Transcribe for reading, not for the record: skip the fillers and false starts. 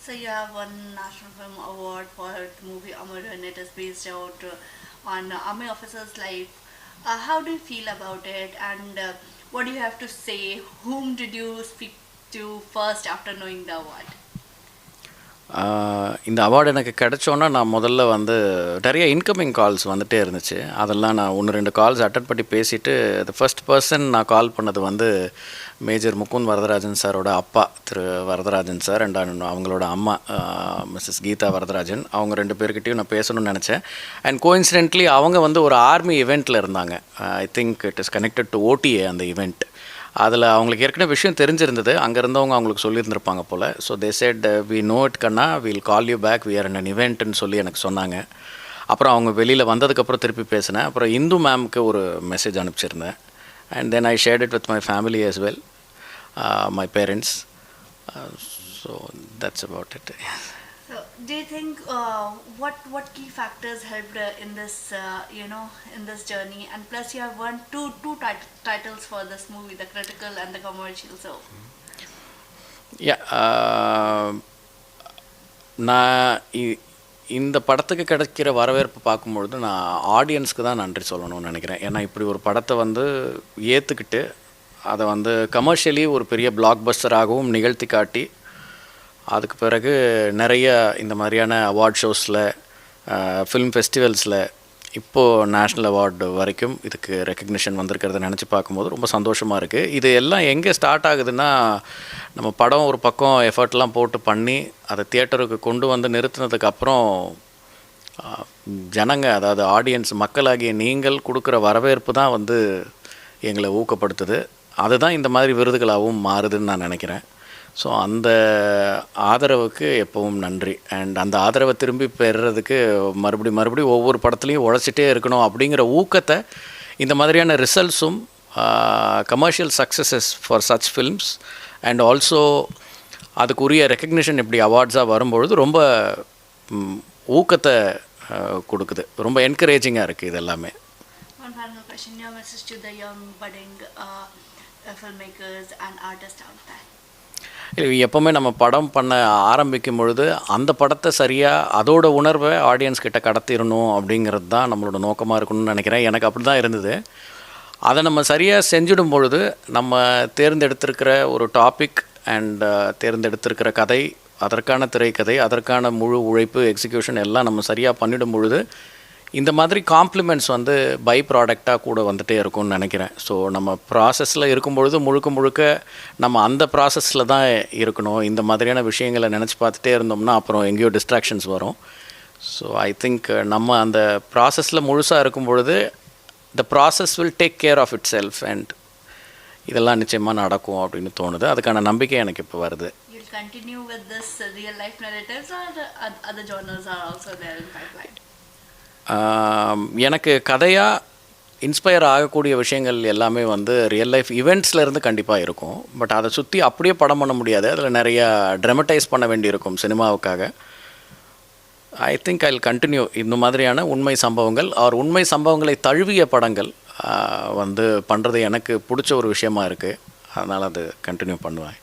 So you have won National Film Award for the movie Amar, and it is based out on army officer's life. How do you feel about it, and what do you have to say? Whom did you speak to first after knowing the award? இந்த award எனக்கு கிடச்சோன்னா நான் முதல்ல வந்து நிறைய incoming calls வந்துகிட்டே இருந்துச்சு. அதெல்லாம் நான் 1-2 கால்ஸ் அட்டன் பண்ணி பேசிவிட்டு த ஃபர்ஸ்ட் பர்சன் நான் கால் பண்ணது வந்து மேஜர் முகுந்த் வரதராஜன் சாரோட அப்பா திரு வரதராஜன் சார் அண்ட் அவங்களோட அம்மா மிஸ்ஸஸ் கீதா வரதராஜன். அவங்க 2 பேர்கிட்டையும் நான் பேசணும்னு நினச்சேன். அண்ட் கோஇன்சிடென்ட்லி அவங்க வந்து ஒரு ஆர்மி இவெண்ட்டில் இருந்தாங்க. I think it is connected to OTA அந்த இவெண்ட். அதில் அவங்களுக்கு ஏற்கனவே விஷயம் தெரிஞ்சிருந்தது, அங்கே இருந்தவங்க அவங்களுக்கு சொல்லியிருந்திருப்பாங்க போல். So they said we know it கண்ணா, will call you back, we are in an இவெண்ட்டுன்னு சொல்லி எனக்கு சொன்னாங்க. அப்புறம் அவங்க வெளியில் வந்ததுக்கப்புறம் திருப்பி பேசினேன். அப்புறம் இந்து மேம்க்கு ஒரு மெசேஜ் அனுப்பிச்சிருந்தேன். And then I shared it with my family as well, my parents. So that's about it. So, do you think what key factors helped in this in this journey? And plus, you have won two titles for this movie, the critical and the commercial. So, Yeah, நான் இந்த படத்துக்கு கிடைக்கிற வரவேற்பு பார்க்கும்பொழுது நான் ஆடியன்ஸ்க்கு தான் நன்றி சொல்லணும்னு நினைக்கிறேன். ஏன்னா இப்படி ஒரு படத்தை வந்து ஏற்றுக்கிட்டு அதை வந்து கமர்ஷியலி ஒரு பெரிய பிளாக் பஸ்டராகவும் நிகழ்த்தி காட்டி அதுக்கு பிறகு நிறைய இந்த மாதிரியான அவார்ட் ஷோஸில், ஃபிலிம் ஃபெஸ்டிவல்ஸில், இப்போது நேஷ்னல் அவார்டு வரைக்கும் இதுக்கு ரெக்கக்னிஷன் வந்திருக்கிறத நினச்சி பார்க்கும்போது ரொம்ப சந்தோஷமாக இருக்குது. இது எல்லாம் எங்கே ஸ்டார்ட் ஆகுதுன்னா, நம்ம படம் ஒரு பக்கம் எஃபர்ட்லாம் போட்டு பண்ணி அதை தியேட்டருக்கு கொண்டு வந்து நிறுத்தினதுக்கப்புறம் ஜனங்க, அதாவது ஆடியன்ஸ், மக்களாகிய நீங்கள் கொடுக்குற வரவேற்பு தான் வந்து எங்களை ஊக்கப்படுத்துது. அதுதான் இந்த மாதிரி விருதுகளாகவும் மாறுதுன்னு நான் நினைக்கிறேன். ஸோ அந்த ஆதரவுக்கு எப்பவும் நன்றி. அண்ட் அந்த ஆதரவை திரும்பி பெறுறதுக்கு மறுபடியும் ஒவ்வொரு படத்துலையும் உழைச்சிட்டே இருக்கணும் அப்படிங்கிற ஊக்கத்தை இந்த மாதிரியான ரிசல்ட்ஸும் commercial successes for such films and also அதுக்குரிய ரெக்கக்னிஷன் இப்படி அவார்ட்ஸாக வரும்பொழுது ரொம்ப ஊக்கத்தை கொடுக்குது. ரொம்ப என்கரேஜிங்காக இருக்குது இது எல்லாமே. one final question, your message to the young budding filmmakers and artists out there. எப்போவுமே நம்ம படம் பண்ண ஆரம்பிக்கும் பொழுது அந்த படத்தை சரியாக அதோட உணர்வை ஆடியன்ஸ் கிட்ட கடத்திடணும் அப்படிங்கிறது தான் நம்மளோட நோக்கமாக இருக்கணும்னு நினைக்கிறேன். எனக்கு அப்படி தான் இருந்தது. அதை நம்ம சரியாக செஞ்சிடும் பொழுது நம்ம தேர்ந்தெடுத்திருக்கிற ஒரு டாபிக் அண்ட் தேர்ந்தெடுத்திருக்கிற கதை, அதற்கான திரைக்கதை, அதற்கான முழு உழைப்பு, எக்ஸிக்யூஷன் எல்லாம் நம்ம சரியாக பண்ணிடும் பொழுது இந்த மாதிரி காம்ப்ளிமெண்ட்ஸ் வந்து பை ப்ராடக்டாக கூட வந்துகிட்டே இருக்கும்னு நினைக்கிறேன். ஸோ நம்ம ப்ராசஸில் இருக்கும்பொழுது முழுக்க நம்ம அந்த ப்ராசஸில் தான் இருக்கணும். இந்த மாதிரியான விஷயங்களை நினச்சி பார்த்துட்டே இருந்தோம்னா அப்புறம் எங்கேயோ டிஸ்ட்ராக்ஷன்ஸ் வரும். ஸோ ஐ திங்க் நம்ம அந்த ப்ராசஸில் முழுசாக இருக்கும் பொழுது the process will take care of itself and இதெல்லாம் நிச்சயமாக நடக்கும் அப்படின்னு தோணுது. அதுக்கான நம்பிக்கை எனக்கு இப்போ வருது. You'll continue with this real life narratives, or other genres are also there in pipeline? எனக்கு கதையாக இன்ஸ்பயர் ஆகக்கூடிய விஷயங்கள் எல்லாமே வந்து ரியல் லைஃப் இவெண்ட்ஸ்லேருந்து கண்டிப்பாக இருக்கும். பட் அதை சுற்றி அப்படியே படம் பண்ண முடியாது. அதில் நிறையா ட்ராமடைஸ் பண்ண வேண்டியிருக்கும் சினிமாவுக்காக. I think I will continue இந்த மாதிரியான உண்மை சம்பவங்கள் உண்மை சம்பவங்களை தழுவிய படங்கள் வந்து பண்ணுறது எனக்கு பிடிச்ச ஒரு விஷயமா இருக்குது. அதனால் அது கண்டினியூ பண்ணுவேன்.